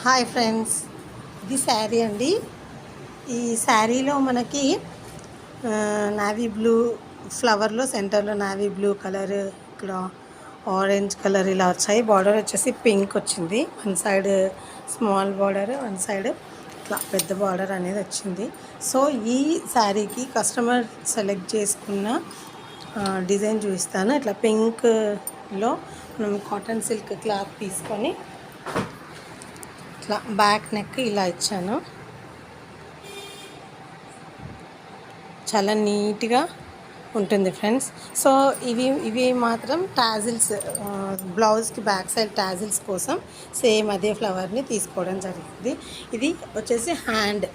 Hi friends, ఇది శారీ అండి. ఈ శారీలో మనకి నావీ బ్లూ ఫ్లవర్లో సెంటర్లో నావీ బ్లూ కలర్, ఇక్కడ ఆరెంజ్ కలర్ ఇలా వచ్చాయి. బార్డర్ వచ్చేసి పింక్ వచ్చింది. One side small border, one side ఇట్లా పెద్ద బార్డర్ అనేది వచ్చింది. సో ఈ శారీకి కస్టమర్ సెలెక్ట్ చేసుకున్న డిజైన్ చూపిస్తాను. ఇట్లా పింక్లో మనం కాటన్ సిల్క్ క్లాత్ తీసుకొని ఇట్లా బ్యాక్ నెక్ ఇలా ఇచ్చాను. చాలా నీట్గా ఉంటుంది ఫ్రెండ్స్. సో ఇవి మాత్రం టాజిల్స్, బ్లౌజ్కి బ్యాక్ సైడ్ టాజిల్స్ కోసం సేమ్ అదే ఫ్లవర్ని తీసుకోవడం జరిగింది. ఇది వచ్చేసి హ్యాండ్